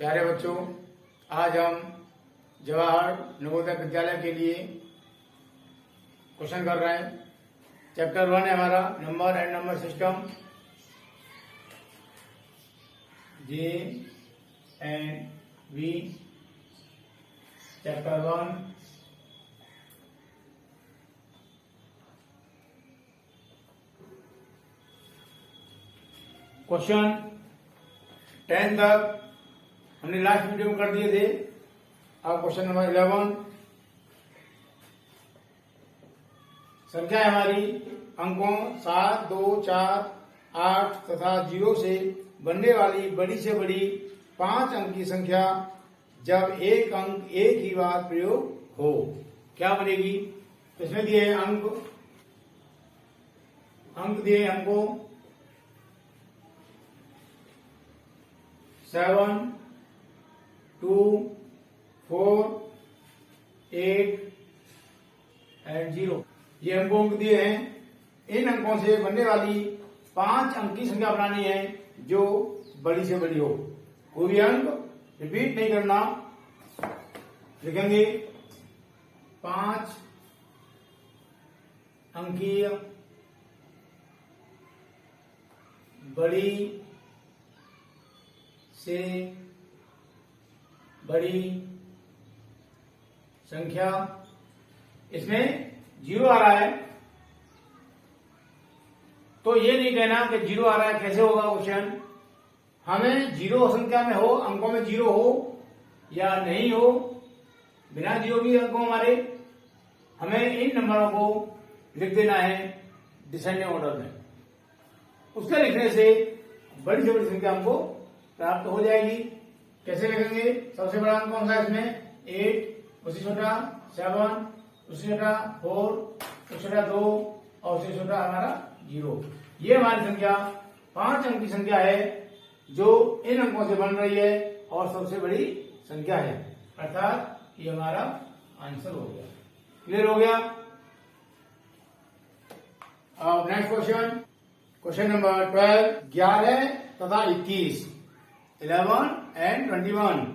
प्यारे बच्चों, आज हम जवाहर नवोदय विद्यालय के लिए क्वेश्चन कर रहे हैं। चैप्टर 1 है हमारा number and number system, J and V. Chapter 1 question 10 तक हमने लास्ट वीडियो में कर दिए थे। अब क्वेश्चन नंबर 11 संख्या है हमारी अंकों 7, 2, 4, 8 तथा 0 से बनने वाली बड़ी से बड़ी 5 अंक की संख्या जब एक अंक एक ही बार प्रयोग हो क्या बनेगी। तो इसमें दिए अंक दिए हमको 7, 2, 4, 8 एंड 0। ये हमको अंक दिए हैं। इन अंकों से बनने वाली 5 अंक की संख्या बनानी है जो बड़ी से बड़ी हो। कोई भी अंक रिपीट नहीं करना, लिखेंगे 5 अंकीय बड़ी से बड़ी संख्या। इसमें 0 आ रहा है तो ये नहीं कहना कि 0 आ रहा है, कैसे होगा क्वेश्चन। हमें 0 संख्या में हो, अंकों में 0 हो या नहीं हो, बिना 0 भी अंकों हमारे, हमें इन नंबरों को लिख देना है डिसेंडिंग ऑर्डर में। उसके लिखने से बड़ी से बड़ी संख्या हमको प्राप्त हो जाएगी। कैसे लिखेंगे? सबसे बड़ा अंक कौन सा है इसमें? 8, उससे छोटा 7, उससे छोटा 4, उससे छोटा 2 और उससे छोटा हमारा 0। ये हमारी संख्या 5 अंक की संख्या है जो इन अंकों से बन रही है और सबसे बड़ी संख्या है, अर्थात ये हमारा आंसर हो गया। क्लियर हो गया? अब नेक्स्ट क्वेश्चन नंबर 12, 11 तथा 21, 11 एंड 21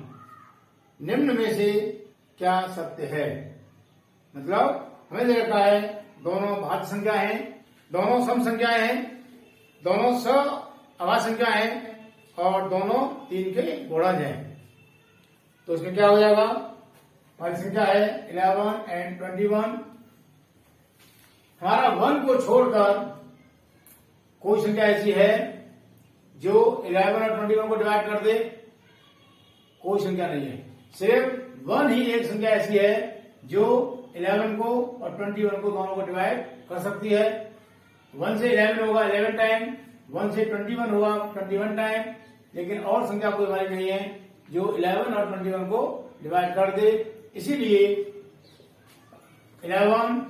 निम्न में से क्या सत्य है। मतलब हमें दे रखा है दोनों भाज्य संख्या हैं, दोनों सम संख्याएं हैं, दोनों सअभाज्य संख्या हैं और दोनों 3 के गुणज हैं। तो इसमें क्या हो जाएगा? हमारी संख्या है 11 एंड 21। हमारा 1 को छोड़कर कोई संख्या ऐसी है जो 11 और 21 को डिवाइड कर दे? कोई संख्या नहीं है। सिर्फ 1 ही एक संख्या ऐसी है जो 11 को और 21 को दोनों को डिवाइड कर सकती है। 1 से 11 होगा 11 टाइम, 1 से 21 होगा 21 टाइम, लेकिन और संख्या कोई हमारी नहीं है जो 11 और 21 को डिवाइड कर दे। इसीलिए 11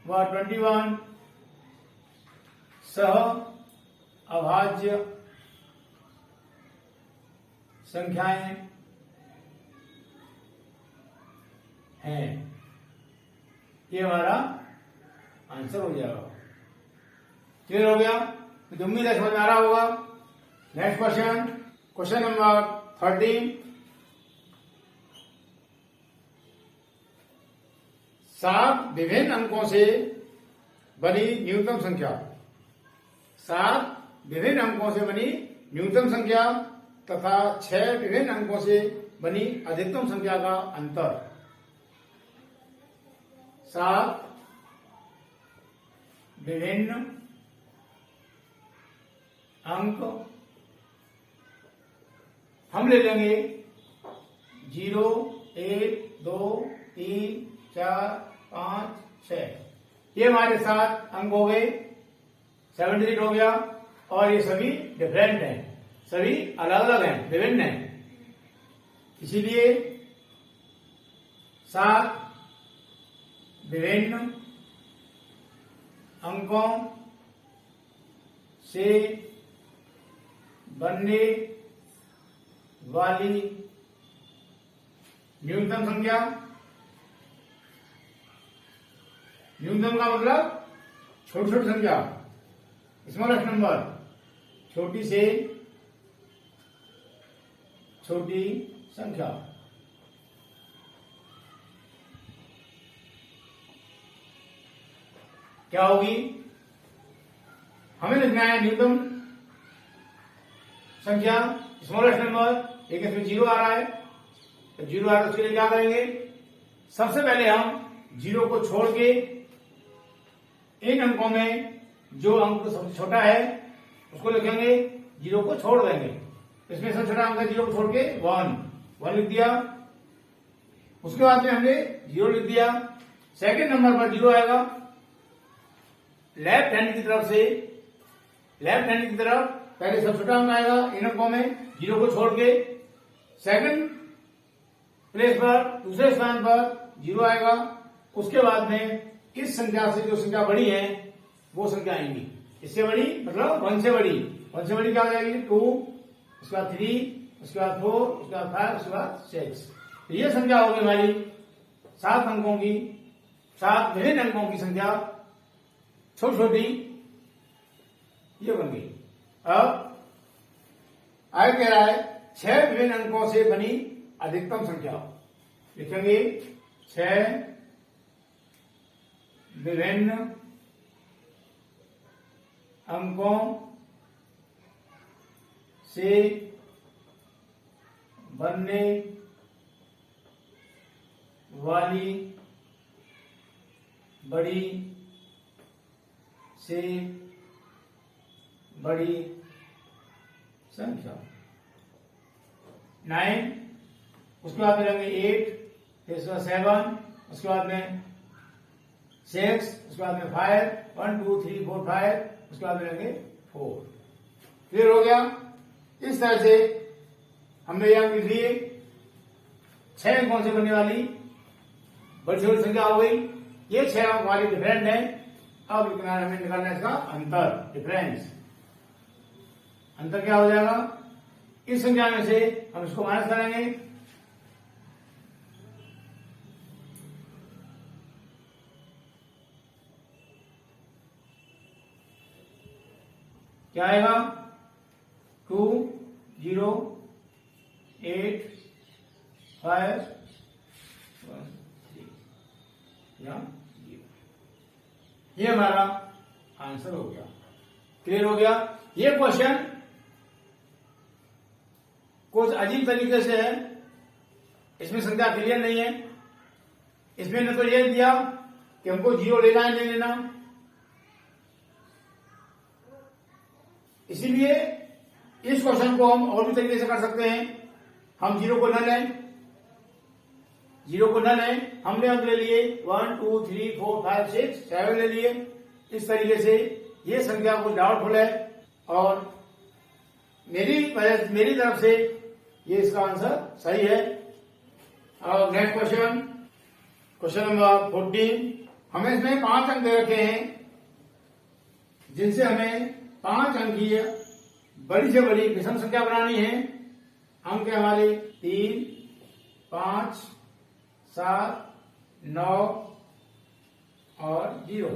व 21 सह अभाज्य संख्याएं हैं। ये हमारा आंसर हो जाएगा। क्लियर हो गया? तो उम्मीद है समझ में आ रहा होगा। नेक्स्ट क्वेश्चन नंबर 13, 7 विभिन्न अंकों से बनी न्यूनतम संख्या। 7 विभिन्न अंकों से बनी न्यूनतम संख्या तथा 6 विभिन्न अंकों से बनी अधिकतम संख्या का अंतर। 7 विभिन्न अंक हम ले लेंगे 0, 1, 2, 3, 4, 5, 6। ये हमारे 7 अंक हो गए, 7 डिजिट हो गया और ये सभी डिफरेंट हैं, सभी अलग अलग हैं, विभिन्न हैं। इसीलिए 7 विभिन्न अंकों से बनने वाली न्यूनतम संख्या। न्यूनतम का मतलब छोटी छोटी संख्या, स्मॉलेस्ट नंबर, छोटी से छोटी संख्या। क्या होगी? हमें लिखना है न्यूनतम संख्या, स्मॉलेस्ट नंबर। एक इसमें 0 आ रहा है, तो 0 आ रहा है, उसके लिए क्या करेंगे? सबसे पहले हम 0 को छोड़ के इन अंकों में जो अंक सबसे छोटा है उसको लिखेंगे, 0 को छोड़ देंगे। इसमें सबसे छोटा अंक है 0 को छोड़ के 1 लिख दिया। उसके बाद में हमने 0 लिख दिया। सेकंड नंबर पर 0 आएगा, लेफ्ट हैंड की तरफ से, लेफ्ट हैंड की तरफ पहले सबसे छोटा अंक आएगा इन अंकों में, 0 को छोड़ के। सेकंड प्लेस पर, दूसरे स्थान पर 0 आएगा। उसके बाद में इस संख्या से जो संख्या बड़ी है वो संख्या आएंगी। इससे बड़ी मतलब 1 से बड़ी। 1 से बड़ी क्या हो जाएगी? 2, उसके बाद 3, उसके बाद 4, उसके बाद 5, उसके बाद 6। तो ये संख्या होगी हमारी 7 अंकों की, 7 विभिन्न अंकों की संख्या, छोटी छोटी ये बन गई। अब आगे कह रहा है 6 विभिन्न अंकों से बनी अधिकतम संख्या। लिखेंगे 6 विभिन्न अंकों से बनने वाली बड़ी से बड़ी संख्या। 9, उसके बाद में लेंगे 8, फिर उसके बाद 7, उसके बाद में 6, उसके बाद में 5, 1 2 3 4 5, उसके बाद में लेंगे 4। क्लियर हो गया? इस तरह से हमने यहां लिख लिए 6 अंकों से बनने वाली बड़ी से बड़ी संख्या हो गई। ये 6 अंक वाली डिफरेंट है। अब हमें निकालना है इसका अंतर, डिफरेंस। अंतर क्या हो जाएगा? इस संख्या में से हम इसको माइनस करेंगे, क्या आएगा? 2 0 8 5 1 3 या 0। ये हमारा आंसर हो गया। क्लियर हो गया? ये क्वेश्चन कुछ अजीब तरीके से है, इसमें संख्या क्लियर नहीं है। इसमें न तो ये दिया कि हमको 0 लेना है नहीं लेना, इसीलिए इस क्वेश्चन को हम और भी तरीके से कर सकते हैं। हम 0 को न लें, 0 को न लें, हमने अंक ले लिए 1 2 3 4 5 6 7 ले लिए। इस तरीके से ये संख्या कुछ डाउटफुल है और मेरी तरफ से ये इसका आंसर सही है। और नेक्स्ट क्वेश्चन, क्वेश्चन नंबर 14। हमें इसमें 5 अंक दे रखे हैं जिनसे हमें 5 अंकीय बड़ी से बड़ी विषम संख्या बनानी है। अंक है हमारे 3 5 7 9 और 0।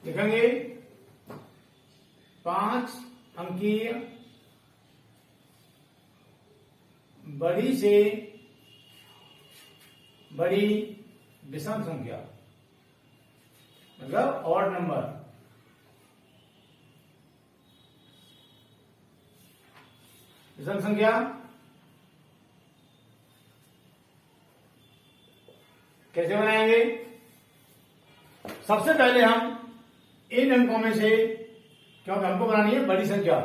लिखेंगे 5 अंकीय बड़ी से बड़ी विषम संख्या, मतलब ऑड नंबर। विषम संख्या कैसे बनाएंगे? सबसे पहले हम इन अंकों में से, क्योंकि हमको बनानी है बड़ी संख्या,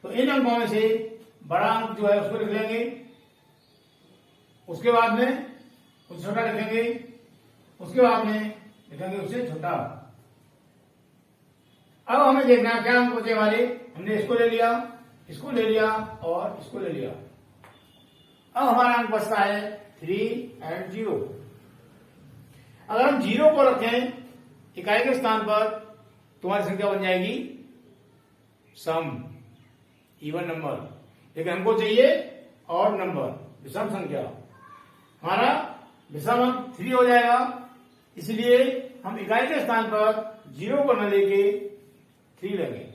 तो इन अंकों में से बड़ा अंक जो है उसको लिख लेंगे। उसके बाद में उससे छोटा लिखेंगे, उसके बाद में लिखेंगे उससे छोटा। अब हमें देखना है क्या अंक होते हमारे। हमने इसको ले लिया, इसको ले लिया और इसको ले लिया। अब हमारा अंक बचता है 3 और 0। अगर हम 0 को रखें इकाई के स्थान पर तो हमारी संख्या बन जाएगी सम, इवन नंबर। लेकिन हमको चाहिए ऑड नंबर, विषम संख्या। हमारा विषम अंक 3 हो जाएगा, इसलिए हम इकाई के स्थान पर 0 को न लेके 3 लेंगे।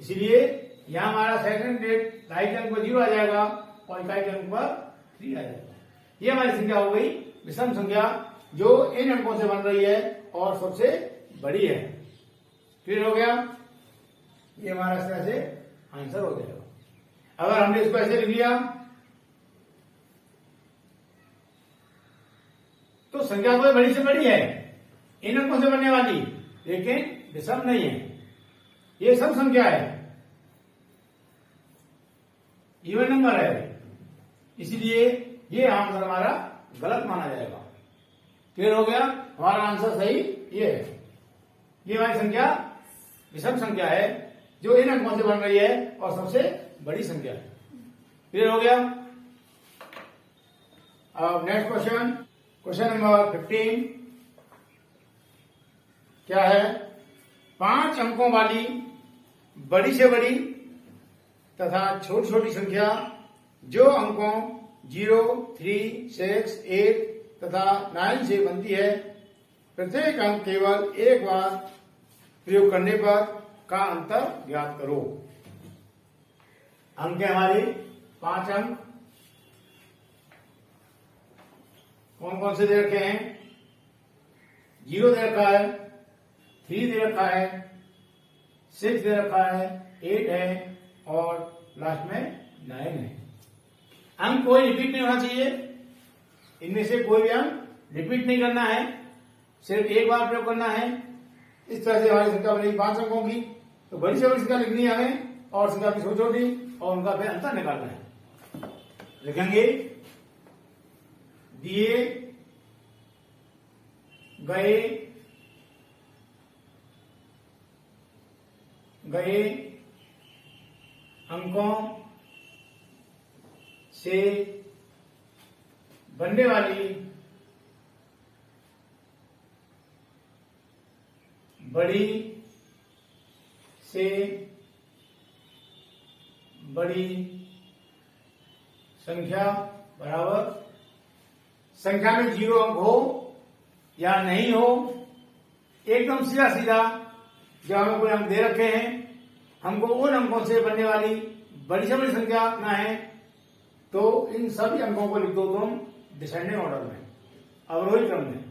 इसलिए यहाँ हमारा सेकंड राइट अंक पर 0 आ जाएगा और राइट अंक पर 3 आ जाएगा। ये हमारी संख्या हो गई विषम संख्या जो इन अंकों से बन रही है और सबसे बड़ी है। क्लियर हो गया? ये हमारा इस तरह से आंसर हो जाएगा। अगर हमने इसको ऐसे लिख लिया तो संख्या कोई बड़ी से बड़ी है, इन अंकों से बनने वाली, लेकिन विषम नहीं है। ये सम संख्या है, इवन नंबर है, इसलिए ये आंसर हमारा गलत माना जाएगा। क्लियर हो गया? हमारा आंसर सही ये है। ये हमारी संख्या विषम संख्या है जो इन अंकों से बन रही है और सबसे बड़ी संख्या है। क्लियर हो गया? अब नेक्स्ट क्वेश्चन, क्वेश्चन नंबर 15 क्या है? 5 अंकों वाली बड़ी से बड़ी तथा छोटी छोटी संख्या जो अंकों 0, 3, 6, 8 तथा 9 से बनती है, प्रत्येक अंक केवल एक बार प्रयोग करने पर का अंतर ज्ञात करो। अंक है हमारे 5 अंक, कौन कौन से दे रखे हैं? 0 दे रखा है, 3 दे रखा है, 6 दे रखा है, 8 है और लास्ट में 9 है। अंक कोई रिपीट नहीं होना चाहिए, इनमें से कोई भी अंक रिपीट नहीं करना है, सिर्फ एक बार प्रयोग करना है। इस तरह से हमारी संख्या बनेगी 5 अंकों की। तो बड़ी से बड़ी संख्या लिखनी है हमें और संख्या की छोटी छोटी और उनका फिर अंतर निकालना है। लिखेंगे दिए गए अंकों से बनने वाली बड़ी से बड़ी संख्या बराबर संख्या में 0 अंक हो या नहीं हो, एकदम सीधा सीधा जब हमें कोई अंक दे रखे हैं, हमको उन अंकों से बनने वाली बड़ी से बड़ी संख्या ना है, तो इन सभी अंकों को लिख दो तुम डिसेंडिंग ऑर्डर में, अवरोही क्रम में।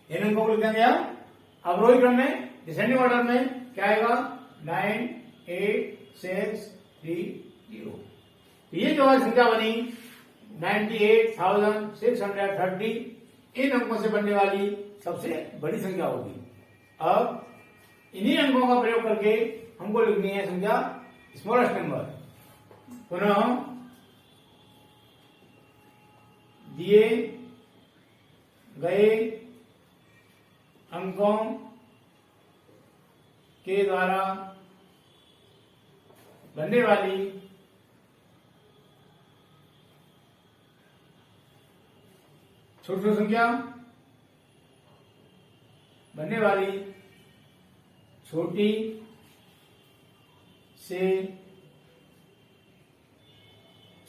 इन अंकों को लिख देंगे हम अवरोही क्रम में, डिसेंडिंग ऑर्डर में। क्या आएगा? 9, 8, 6, 3, 0। ये जो हमारी संख्या बनी 98,630, इन अंकों से बनने वाली सबसे बड़ी संख्या होगी। अब इन्हीं अंकों का प्रयोग करके हमको लिखनी है संख्या स्मॉलेस्ट नंबर। पुनः दिए गए अंकों के द्वारा बनने वाली छोटी छोटी संख्या बनने वाली छोटी से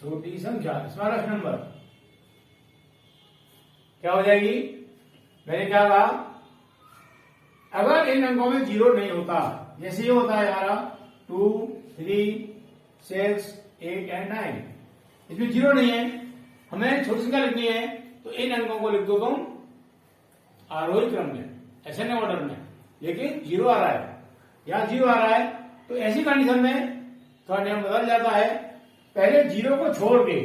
छोटी संख्या स्मॉलेस्ट नंबर क्या हो जाएगी? मैंने क्या कहा? अगर इन अंकों में 0 नहीं होता, जैसे ये होता है हमारा 2, 3, 6, 8 एंड 9, इसमें 0 नहीं है, हमें छोटी संख्या लिखनी है, तो इन अंकों को लिख दो तुम आरोही क्रम में, असेंडिंग ऑर्डर में। लेकिन 0 आ रहा है, यहां 0 आ रहा है, तो ऐसी कंडीशन में थोड़ा नियम बदल जाता है। पहले 0 को छोड़ के,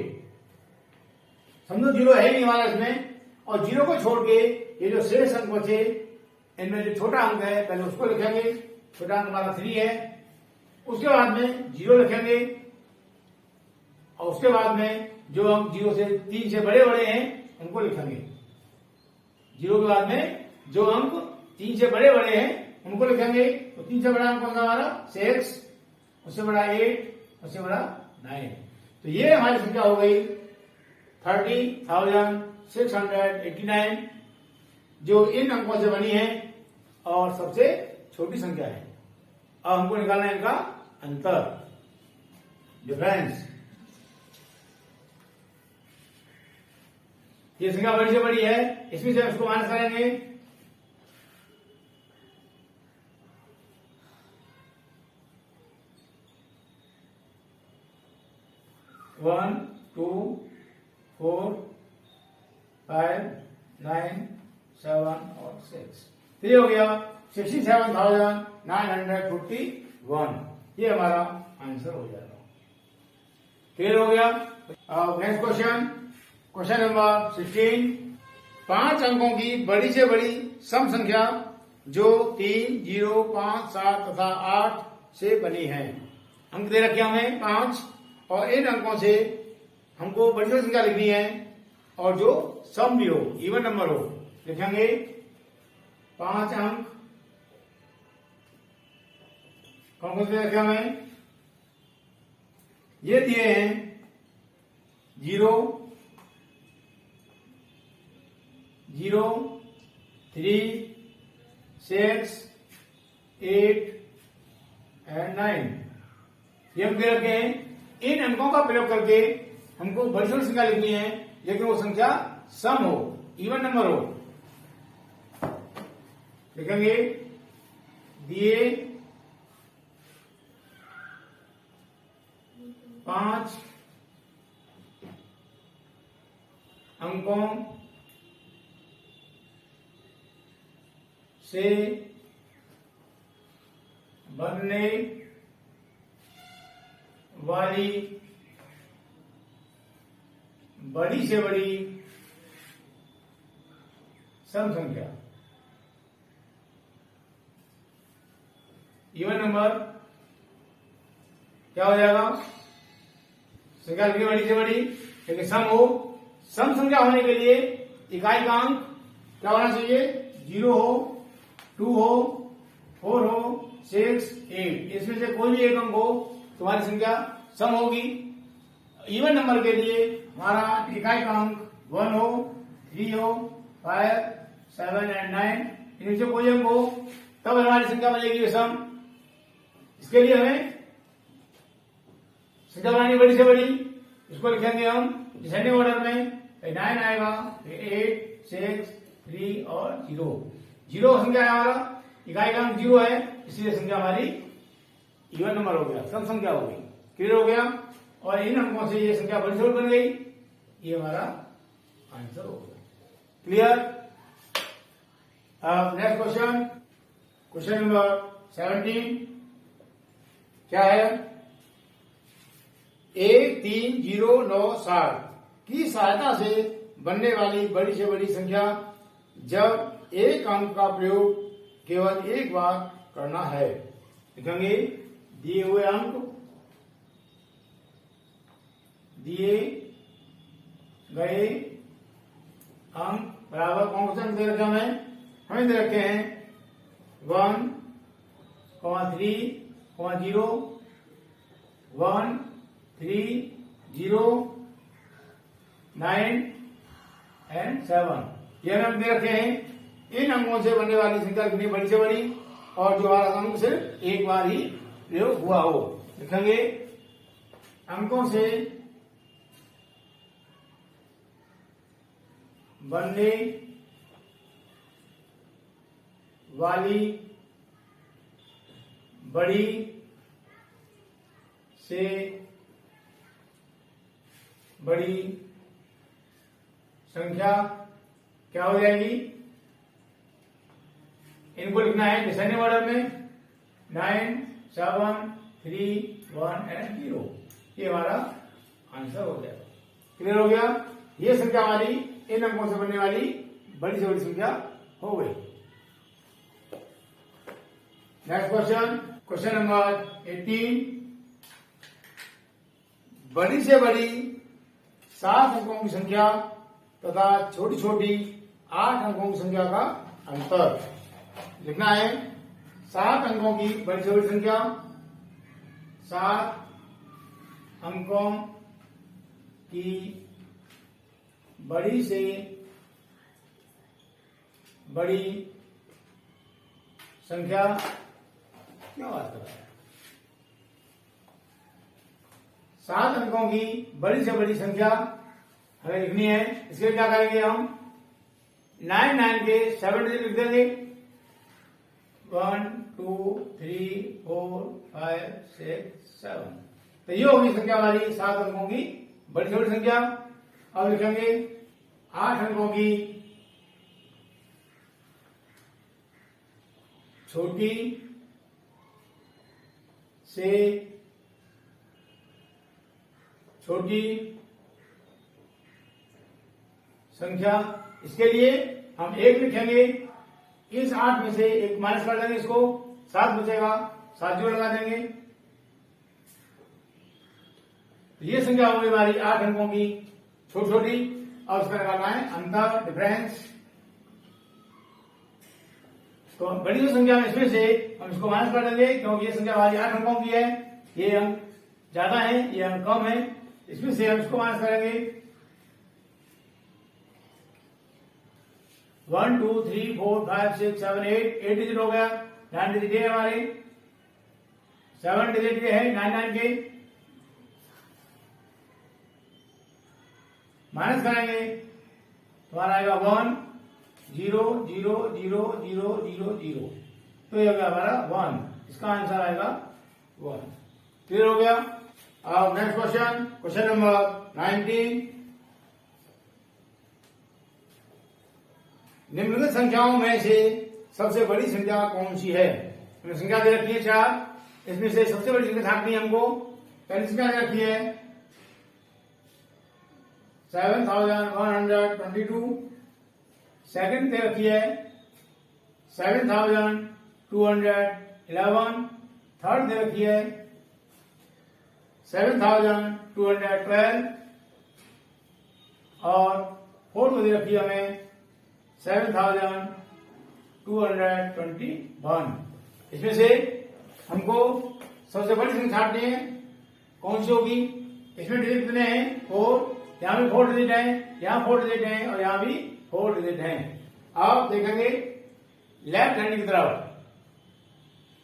समझो 0 है नहीं हमारा इसमें, और 0 को छोड़ के ये जो शेष अंक बचे, इनमें जो छोटा अंक है पहले उसको लिखेंगे। छोटा अंक हमारा 3 है, उसके बाद में 0 लिखेंगे और उसके बाद में जो अंक 0 से 3 से बड़े बड़े हैं उनको लिखेंगे। 0 के बाद में जो अंक 3 से बड़े बड़े हैं उनको लिखेंगे। तो 3 से बड़ा अंक कौन सा हमारा? 6, उससे बड़ा 8, उससे बड़ा 9। तो ये हमारी संख्या हो गई 30,689, जो इन अंकों से बनी है और सबसे छोटी संख्या है। अब हमको निकालना है इनका अंतर, डिफरेंस। ये संख्या बड़ी से बड़ी है, इसमें से इसको माइनस करेंगे, 1 2 4 5 9 7 और 6। तो ये हो गया 67,951। ये हमारा आंसर हो जाएगा। क्लियर हो गया। Next question, question number 16। 5 अंकों की बड़ी से बड़ी सम संख्या जो 3, 0, 5, 7 तथा 8 से बनी है। अंक दे रखे हमें 5 और इन अंकों से हमको बड़ी से बड़ी संख्या लिखनी है और जो सम भी हो, इवन नंबर हो। लिखेंगे 5 अंक कौन कौन से रखे हमें, ये दिए हैं 0 0 3 6 8 एंड 9। ये हम दे रखे हैं। इन अंकों का प्रयोग करके हमको बड़ी से बड़ी संख्या लिखनी है, लेकिन वो संख्या सम हो, इवन नंबर हो। लिखेंगे दिए 5 अंकों से बनने वाली बड़ी से बड़ी सम संख्या, इवन नंबर क्या हो जाएगा, संख्या लिखी बड़ी से बड़ी, लेकिन सम हो। सम संख्या होने के लिए इकाई का अंक क्या होना चाहिए, 0 हो, 2 हो, 4 हो, 6, 8। इसमें से कोई भी एक अंक हो तुम्हारी संख्या सम होगी। इवन नंबर के लिए हमारा इकाई का अंक 1 हो, 3 हो, 5, 7 एंड 9। इनमें से कोई अंक हो तब हमारी संख्या बनेगी सम। इसके लिए हमें संख्या बनानी बड़ी से बड़ी। इसको लिखेंगे हम डिसेंडिंग ऑर्डर में। 9 आएगा, 8, 6, 3 और 0। 0 संख्या है हमारा, इकाई का अंक 0 है, इसलिए संख्या हमारी इवन नंबर हो गया, सम संख्या हो गई। क्लियर हो गया। और इन अंकों से ये संख्या बड़ी से बड़ी बन गई, ये हमारा आंसर हो गया। Clear. Next question, question number 17 क्या है, 1 3 0 9 7 की सहायता से बनने वाली बड़ी से बड़ी संख्या जब एक अंक का प्रयोग केवल एक बार करना है। लिखेंगे दिए हुए अंक, दिए गए अंक बराबर कौन सा दे रखे हमें दे रखे हैं 1, 3, 0, 1, 3, 0, 9 एंड 7। ये अंक दे रखे हैं। इन अंकों से बनने वाली संख्या कितनी बड़ी से बड़ी और जो हमारा अंक सिर्फ एक बार ही प्रयोग हुआ हो। लिखेंगे अंकों से बनने वाली बड़ी से बड़ी संख्या क्या हो जाएगी, इनको लिखना है डिसेंडिंग ऑर्डर में। 9, 7, 3, 1 एंड 0। ये हमारा आंसर हो जाएगा। क्लियर हो गया। ये संख्या हमारी इन अंकों से बनने वाली बड़ी से बड़ी संख्या हो गई। Next question, question number 18। बड़ी से बड़ी 7 अंकों की संख्या तथा छोटी छोटी 8 अंकों की संख्या का अंतर लिखना है। 7 अंकों की बड़ी से बड़ी संख्या, 7 अंकों की बड़ी से बड़ी संख्या, क्या बात कर रहा है, 7 अंकों की बड़ी से बड़ी संख्या हमें लिखनी है। इसके लिए क्या करेंगे हम, 9 के 7 डिजिट लिख देंगे। 1, 2, 3, 4, 5, 6, 7। तो ये होगी संख्या हमारी 7 अंकों की बड़ी छोटी संख्या। अब लिखेंगे 8 अंकों की छोटी से छोटी संख्या। इसके लिए हम 1 लिखेंगे, इस 8 में से 1 माइनस कर देंगे, इसको 7 बचेगा, 7 जोड़ लगा देंगे। ये संख्या होगी हमारी 8 अंकों की छोटी छोटी। और उसका लगाना है अंतर, डिफरेंस। तो बड़ी जो संख्या है इसमें से हम इसको माइनस कर देंगे, क्योंकि ये संख्या हमारी 8 अंकों की है, ये अंक ज्यादा है, ये अंक कम है, इसमें से हम इसको माइनस करेंगे। 1 2 3 4 5 6 7 8 डिजिट हो गया। 9 डिजिट है हमारे, 7 डिजिट के है 9 के। माइनस करेंगे तो हमारा आएगा 1 0 0 0 0 0 0। तो ये हो गया हमारा 1, इसका आंसर आएगा 1। क्लियर हो गया। अब नेक्स्ट क्वेश्चन, क्वेश्चन नंबर 19। निम्नलिखित संख्याओं में से सबसे बड़ी संख्या कौन सी है? हमने संख्या दे रखी है 4, इसमें से सबसे बड़ी संख्या छांटनी है हमको। पहली संख्या दे रखी है 7122। सेकंड दे रखी है 7211। थर्ड दे रखी है 7212। और फोर्थ दे रखी है हमें 7221। इसमें से हमको सबसे बड़ी संख्या छांटनी है, कौन सी होगी? इसमें डिजिट कितने हैं? 4। यहां भी 4 डिजिट है, यहां 4 डिजिट है और यहां भी 4 डिजिट है। अब देखेंगे लेफ्ट हैंड की तरफ,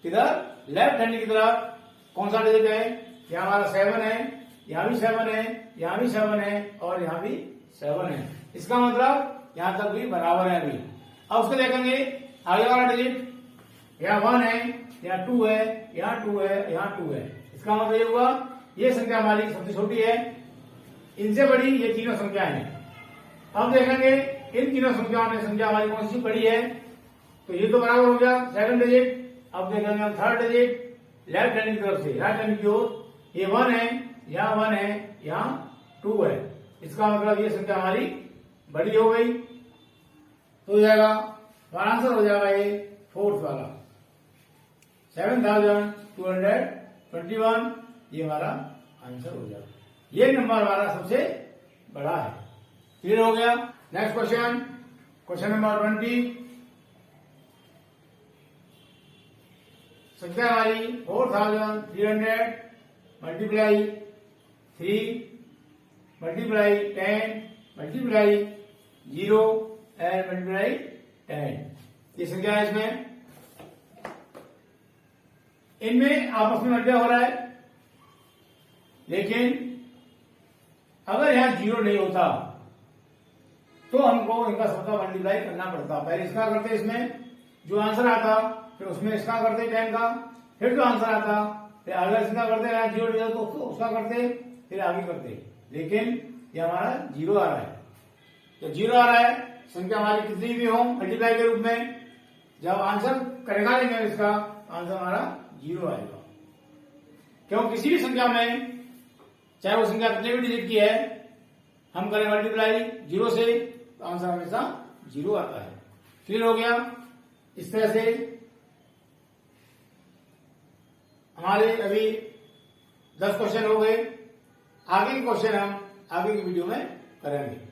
किधर? लेफ्ट हैंड की तरफ कौन सा डिजिट है? यहां हमारा 7 है, यहां भी 7 है, यहां भी 7 है और यहां भी 7 है। इसका मतलब यहां तक भी बराबर है अभी। अब उसको देखेंगे आगे वाला डिजिट, यहाँ 1 है, यहाँ 2 है, यहाँ 2 है, यहाँ 2 है। इसका मतलब ये हुआ ये संख्या हमारी सबसे छोटी है, इनसे बड़ी ये तीनों संख्याएं हैं। अब देखेंगे इन तीनों संख्याओं में संख्या हमारी कौन सी बड़ी है? तो ये तो बराबर हो गया 7 डिजिट। अब देखेंगे हम थर्ड डिजिट लेफ्ट हैंड की तरफ से राइट हैंड की ओर, ये 1 है, यहाँ 1 है, यहाँ 2 है। इसका मतलब ये संख्या हमारी बड़ी हो गई। तो हो जाएगा हमारा आंसर हो जाएगा ये फोर्थ वाला 7221। ये हमारा आंसर हो जाएगा, ये नंबर हमारा सबसे बड़ा है। क्लियर हो गया। Next question, question number 20। संख्या हमारी 4300 multiply 3 multiply 10 multiply 0 and multiply 10। ये संख्या है। इसमें इनमें आपस में मल्टीप्लाई हो रहा है, लेकिन अगर यहां 0 नहीं होता तो हमको इनका सबका मल्टीप्लाई करना पड़ता। पहले इसका करते, इसमें जो आंसर आता, फिर उसमें इसका करते 10 का, फिर जो आंसर आता, फिर अगर इसका करते, यहाँ 0 नहीं तो उसका करते, फिर आगे करते। लेकिन ये हमारा 0 आ रहा है। तो 0 आ रहा है, संख्या हमारी कितनी भी हो मल्टीप्लाई के रूप में, जब आंसर करेगा लेंगे इसका आंसर हमारा 0 आएगा। क्यों? किसी भी संख्या में चाहे वो संख्या कितने भी डिजिट की है, हम करें मल्टीप्लाई 0 से तो आंसर हमेशा 0 आता है। क्लियर हो गया। इस तरह से हमारे अभी 10 क्वेश्चन हो गए। आगे के क्वेश्चन हम आगे की वीडियो में करेंगे।